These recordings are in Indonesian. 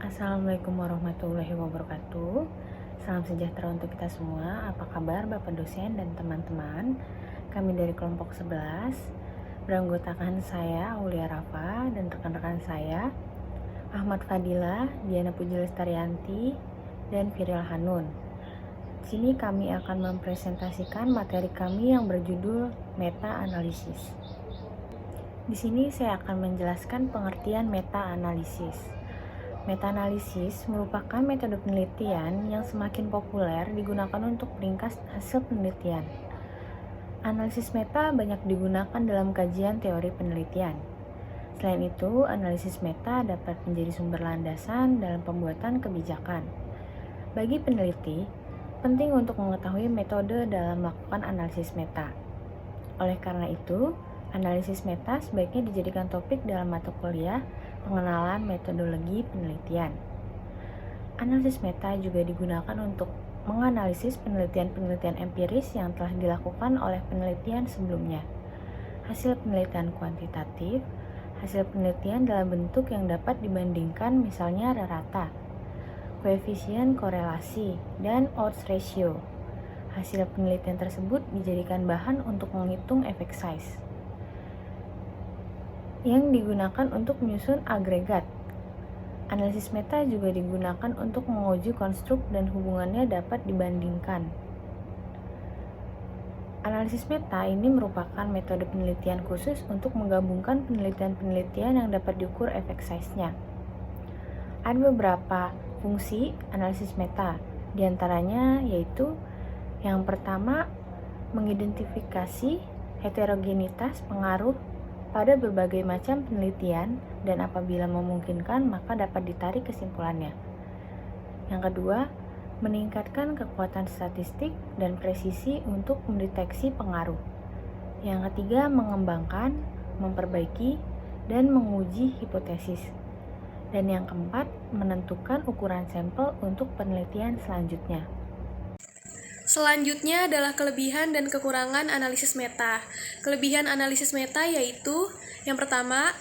Assalamualaikum warahmatullahi wabarakatuh. Salam sejahtera untuk kita semua. Apa kabar Bapak dosen dan teman-teman? Kami dari kelompok 11 beranggotakan saya Aulia Rafa dan rekan-rekan saya Ahmad Fadila, Diana Puji Lestarianti, dan Firil Hanun. Di sini kami akan mempresentasikan materi kami yang berjudul meta-analisis. Di sini saya akan menjelaskan pengertian meta-analisis. Meta-analisis merupakan metode penelitian yang semakin populer digunakan untuk meringkas hasil penelitian. Analisis meta banyak digunakan dalam kajian teori penelitian. Selain itu, analisis meta dapat menjadi sumber landasan dalam pembuatan kebijakan. Bagi peneliti, penting untuk mengetahui metode dalam melakukan analisis meta. Oleh karena itu, analisis meta sebaiknya dijadikan topik dalam mata kuliah pengenalan metodologi penelitian. Analisis meta juga digunakan untuk menganalisis penelitian-penelitian empiris yang telah dilakukan oleh penelitian sebelumnya. Hasil penelitian kuantitatif, hasil penelitian dalam bentuk yang dapat dibandingkan, misalnya rata, koefisien korelasi, dan odds ratio. Hasil penelitian tersebut dijadikan bahan untuk menghitung effect size yang digunakan untuk menyusun agregat. Analisis meta juga digunakan untuk menguji konstruk dan hubungannya dapat dibandingkan. Analisis meta ini merupakan metode penelitian khusus untuk menggabungkan penelitian-penelitian yang dapat diukur effect size-nya. Ada beberapa fungsi analisis meta, diantaranya yaitu yang pertama, mengidentifikasi heterogenitas pengaruh pada berbagai macam penelitian dan apabila memungkinkan maka dapat ditarik kesimpulannya. Yang kedua, meningkatkan kekuatan statistik dan presisi untuk mendeteksi pengaruh. Yang ketiga, mengembangkan, memperbaiki, dan menguji hipotesis. Dan yang keempat, menentukan ukuran sampel untuk penelitian selanjutnya. Selanjutnya adalah kelebihan dan kekurangan analisis meta. Kelebihan analisis meta yaitu, yang pertama,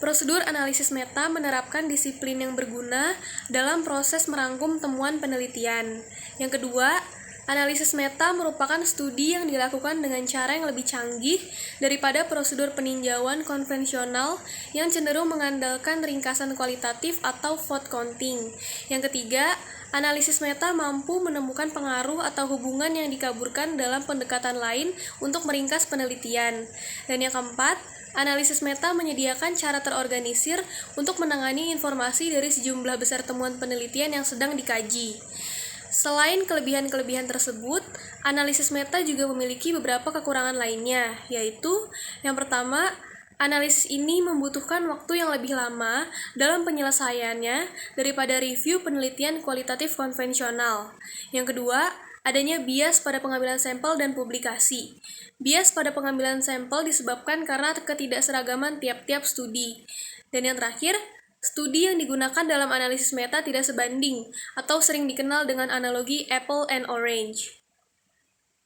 prosedur analisis meta menerapkan disiplin yang berguna dalam proses merangkum temuan penelitian. Yang kedua, analisis meta merupakan studi yang dilakukan dengan cara yang lebih canggih daripada prosedur peninjauan konvensional yang cenderung mengandalkan ringkasan kualitatif atau vote counting. Yang ketiga, analisis meta mampu menemukan pengaruh atau hubungan yang dikaburkan dalam pendekatan lain untuk meringkas penelitian. Dan yang keempat, analisis meta menyediakan cara terorganisir untuk menangani informasi dari sejumlah besar temuan penelitian yang sedang dikaji. Selain kelebihan-kelebihan tersebut, analisis meta juga memiliki beberapa kekurangan lainnya, yaitu yang pertama, analisis ini membutuhkan waktu yang lebih lama dalam penyelesaiannya daripada review penelitian kualitatif konvensional. Yang kedua, adanya bias pada pengambilan sampel dan publikasi. Bias pada pengambilan sampel disebabkan karena ketidakseragaman tiap-tiap studi. Dan yang terakhir, studi yang digunakan dalam analisis meta tidak sebanding atau sering dikenal dengan analogi apple and orange.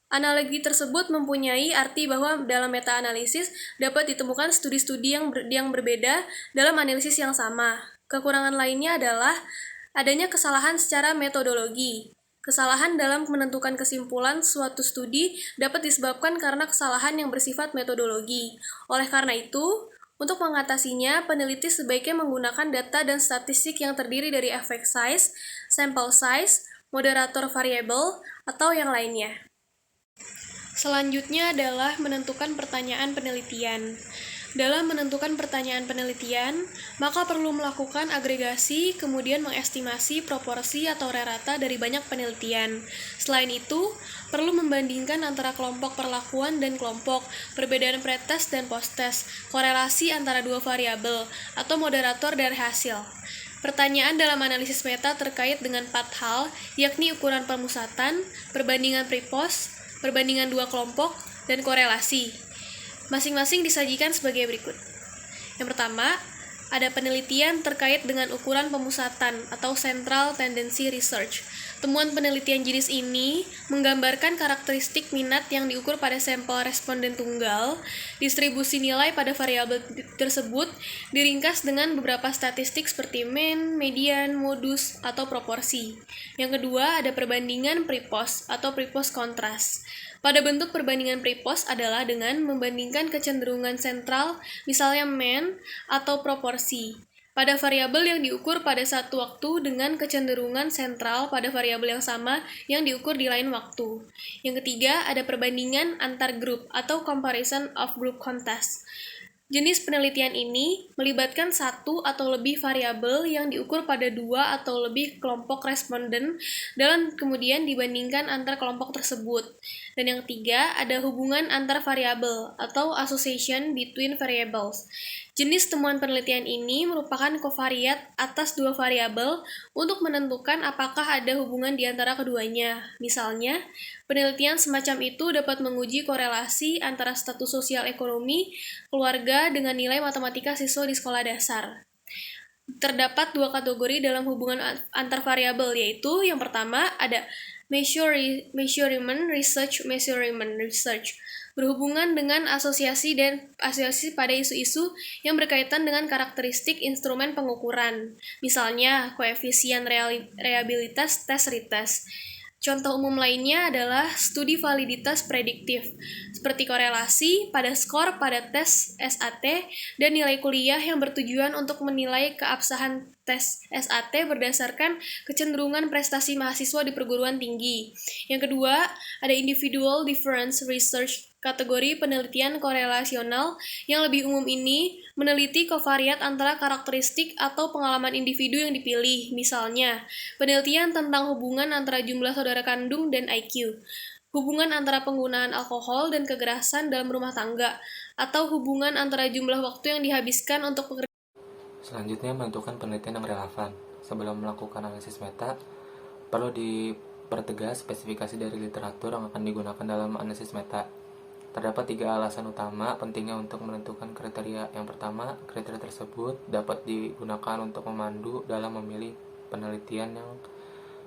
Analogi tersebut mempunyai arti bahwa dalam meta-analisis dapat ditemukan studi-studi yang berbeda dalam analisis yang sama. Kekurangan lainnya adalah adanya kesalahan secara metodologi. Kesalahan dalam menentukan kesimpulan suatu studi dapat disebabkan karena kesalahan yang bersifat metodologi. Oleh karena itu, untuk mengatasinya, peneliti sebaiknya menggunakan data dan statistik yang terdiri dari effect size, sample size, moderator variabel, atau yang lainnya. Selanjutnya adalah menentukan pertanyaan penelitian. Dalam menentukan pertanyaan penelitian, maka perlu melakukan agregasi, kemudian mengestimasi proporsi atau rata dari banyak penelitian. Selain itu, perlu membandingkan antara kelompok perlakuan dan kelompok, perbedaan pretest dan posttest, korelasi antara dua variabel, atau moderator dari hasil. Pertanyaan dalam analisis meta terkait dengan 4 hal, yakni ukuran permusatan, perbandingan pre-post, perbandingan dua kelompok, dan korelasi. Masing-masing disajikan sebagai berikut. Yang pertama, ada penelitian terkait dengan ukuran pemusatan atau Central Tendency Research. Temuan penelitian jenis ini menggambarkan karakteristik minat yang diukur pada sampel responden tunggal. Distribusi nilai pada variabel tersebut diringkas dengan beberapa statistik seperti mean, median, modus, atau proporsi. Yang kedua, ada perbandingan pre-post atau pre-post kontras. Pada bentuk perbandingan pre-post adalah dengan membandingkan kecenderungan sentral, misalnya mean, atau proporsi, pada variabel yang diukur pada satu waktu dengan kecenderungan sentral pada variabel yang sama yang diukur di lain waktu. Yang ketiga, ada perbandingan antar grup atau comparison of group contest. Jenis penelitian ini melibatkan satu atau lebih variabel yang diukur pada dua atau lebih kelompok responden dan kemudian dibandingkan antar kelompok tersebut. Dan yang ketiga, ada hubungan antar variabel atau association between variables. Jenis temuan penelitian ini merupakan covariat atas dua variabel untuk menentukan apakah ada hubungan di antara keduanya. Misalnya, penelitian semacam itu dapat menguji korelasi antara status sosial ekonomi keluarga dengan nilai matematika siswa di sekolah dasar. Terdapat dua kategori dalam hubungan antar variabel, yaitu yang pertama ada measurement research, berhubungan dengan asosiasi pada isu-isu yang berkaitan dengan karakteristik instrumen pengukuran, misalnya koefisien reliabilitas tes-retest. Contoh umum lainnya adalah studi validitas prediktif, seperti korelasi pada skor pada tes SAT dan nilai kuliah yang bertujuan untuk menilai keabsahan tes SAT berdasarkan kecenderungan prestasi mahasiswa di perguruan tinggi. Yang kedua, ada individual difference research, kategori penelitian korelasional yang lebih umum ini meneliti kovariat antara karakteristik atau pengalaman individu yang dipilih, misalnya penelitian tentang hubungan antara jumlah saudara kandung dan IQ, hubungan antara penggunaan alkohol dan kekerasan dalam rumah tangga, atau hubungan antara jumlah waktu yang dihabiskan untuk pekerjaan. Selanjutnya, menentukan penelitian yang relevan. Sebelum melakukan analisis meta, perlu dipertegas spesifikasi dari literatur yang akan digunakan dalam analisis meta. Terdapat 3 alasan utama pentingnya untuk menentukan kriteria. Yang pertama, kriteria tersebut dapat digunakan untuk memandu dalam memilih penelitian yang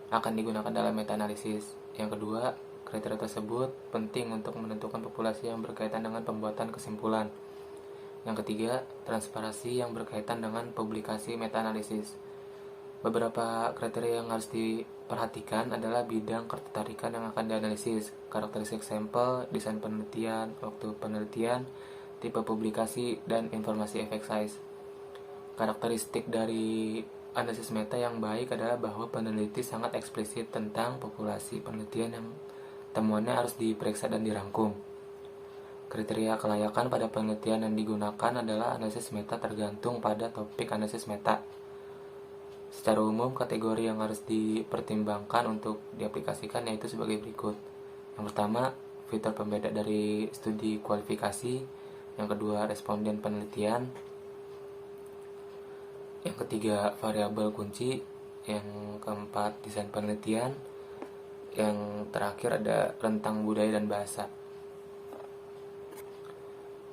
akan digunakan dalam meta-analisis. Yang kedua, kriteria tersebut penting untuk menentukan populasi yang berkaitan dengan pembuatan kesimpulan. Yang ketiga, transparansi yang berkaitan dengan publikasi meta-analisis. Beberapa kriteria yang harus diperhatikan adalah bidang ketertarikan yang akan dianalisis, karakteristik sampel, desain penelitian, waktu penelitian, tipe publikasi, dan informasi effect size. Karakteristik dari analisis meta yang baik adalah bahwa peneliti sangat eksplisit tentang populasi penelitian yang temuannya harus diperiksa dan dirangkum. Kriteria kelayakan pada penelitian yang digunakan adalah analisis meta tergantung pada topik analisis meta. Secara umum, kategori yang harus dipertimbangkan untuk diaplikasikan yaitu sebagai berikut. Yang pertama, fitur pembeda dari studi kualifikasi. Yang kedua, responden penelitian. Yang ketiga, variabel kunci. Yang keempat, desain penelitian. Yang terakhir ada rentang budaya dan bahasa.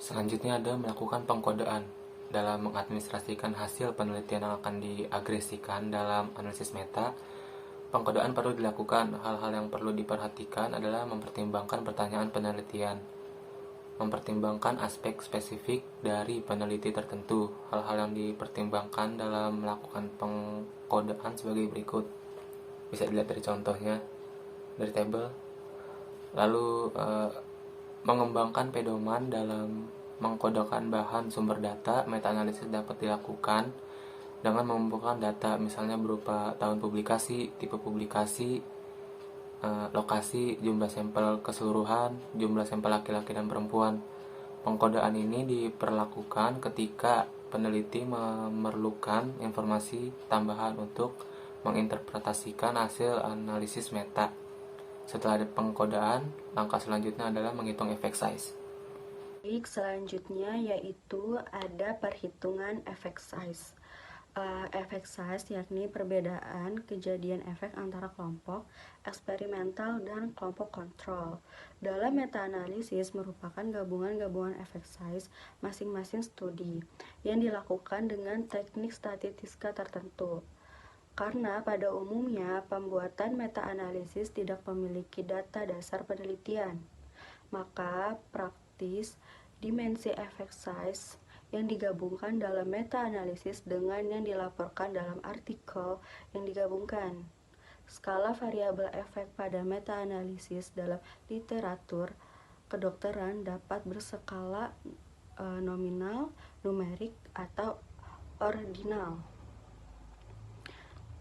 Selanjutnya ada melakukan pengkodean. Dalam mengadministrasikan hasil penelitian yang akan diagresikan dalam analisis meta, pengkodean perlu dilakukan. Hal-hal yang perlu diperhatikan adalah mempertimbangkan pertanyaan penelitian, mempertimbangkan aspek spesifik dari peneliti tertentu. Hal-hal yang dipertimbangkan dalam melakukan pengkodean sebagai berikut. Bisa dilihat dari contohnya, dari tabel. Lalu, mengembangkan pedoman dalam mengkodekan bahan sumber data. Meta-analisis dapat dilakukan dengan mengumpulkan data, misalnya berupa tahun publikasi, tipe publikasi, lokasi, jumlah sampel keseluruhan, jumlah sampel laki-laki dan perempuan. Pengkodean ini diperlakukan ketika peneliti memerlukan informasi tambahan untuk menginterpretasikan hasil analisis meta. Setelah pengkodean, langkah selanjutnya adalah menghitung effect size. Selanjutnya yaitu ada perhitungan effect size. efek size, yakni perbedaan kejadian efek antara kelompok eksperimental dan kelompok kontrol. Dalam meta-analisis merupakan gabungan-gabungan efek size masing-masing studi yang dilakukan dengan teknik statistika tertentu. Karena pada umumnya pembuatan meta-analisis tidak memiliki data dasar penelitian, maka praktis dimensi efek size yang digabungkan dalam meta-analisis dengan yang dilaporkan dalam artikel yang digabungkan. Skala variabel efek pada meta-analisis dalam literatur kedokteran dapat berskala nominal, numerik, atau ordinal.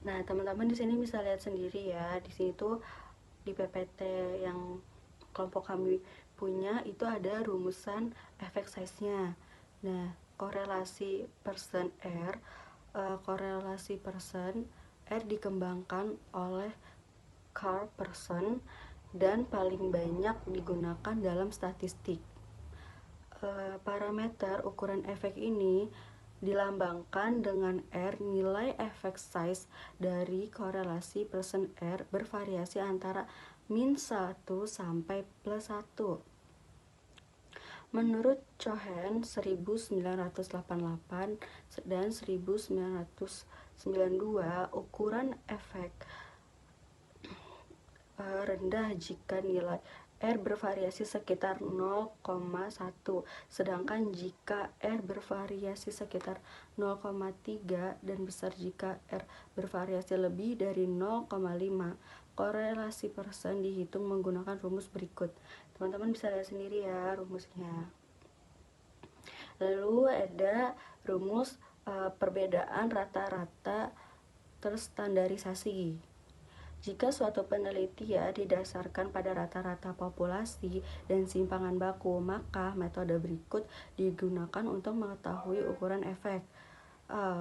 Nah, teman-teman di sini bisa lihat sendiri ya. Di sini tuh di PPT yang kelompok kami punya itu ada rumusan efek size-nya. Nah, korelasi persen R dikembangkan oleh Carl Person dan paling banyak digunakan dalam statistik. Parameter ukuran efek ini dilambangkan dengan R. Nilai efek size dari korelasi persen R bervariasi antara -1 sampai +1. Menurut Cohen 1988 dan 1992, ukuran efek rendah jika nilai R bervariasi sekitar 0,1, sedangkan jika R bervariasi sekitar 0,3 dan besar jika R bervariasi lebih dari 0,5. Korelasi persen dihitung menggunakan rumus berikut. Teman-teman bisa lihat sendiri ya rumusnya. Lalu ada rumus perbedaan rata-rata terstandarisasi. Jika suatu penelitian didasarkan pada rata-rata populasi dan simpangan baku, maka metode berikut digunakan untuk mengetahui ukuran efek.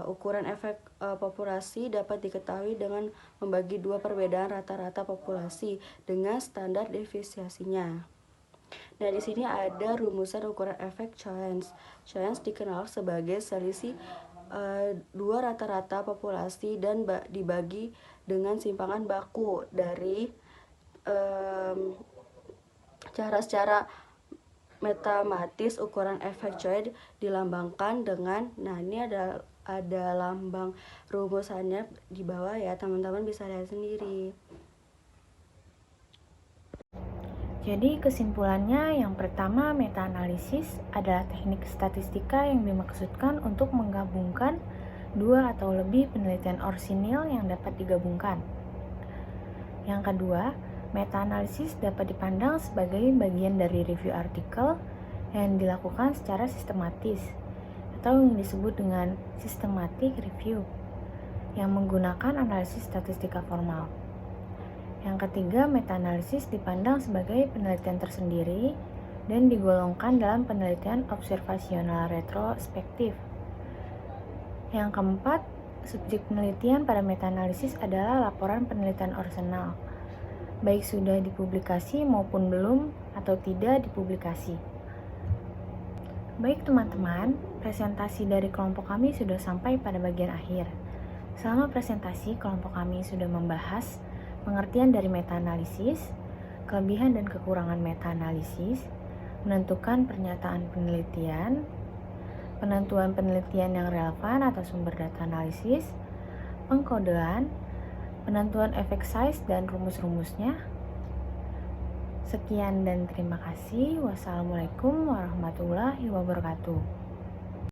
Ukuran efek populasi dapat diketahui dengan membagi dua perbedaan rata-rata populasi dengan standar deviasinya. Nah, di sini ada rumusan ukuran efek Cohen. Cohen dikenal sebagai selisih dua rata-rata populasi dan dibagi dengan simpangan baku. Dari secara matematis ukuran efek Cohen dilambangkan dengan, nah ini ada lambang rumusannya di bawah ya, teman-teman bisa lihat sendiri. Jadi kesimpulannya, yang pertama, meta-analisis adalah teknik statistika yang dimaksudkan untuk menggabungkan dua atau lebih penelitian orisinil yang dapat digabungkan. Yang kedua, meta-analisis dapat dipandang sebagai bagian dari review artikel yang dilakukan secara sistematis atau yang disebut dengan systematic review yang menggunakan analisis statistika formal. Yang ketiga, meta-analisis dipandang sebagai penelitian tersendiri dan digolongkan dalam penelitian observasional retrospektif. Yang keempat, subjek penelitian pada meta-analisis adalah laporan penelitian orisinal, baik sudah dipublikasi maupun belum atau tidak dipublikasi. Baik teman-teman, presentasi dari kelompok kami sudah sampai pada bagian akhir. Selama presentasi, kelompok kami sudah membahas pengertian dari meta-analisis, kelebihan dan kekurangan meta-analisis, menentukan pernyataan penelitian, penentuan penelitian yang relevan atau sumber data analisis, pengkodean, penentuan efek size dan rumus-rumusnya. Sekian dan terima kasih. Wassalamualaikum warahmatullahi wabarakatuh.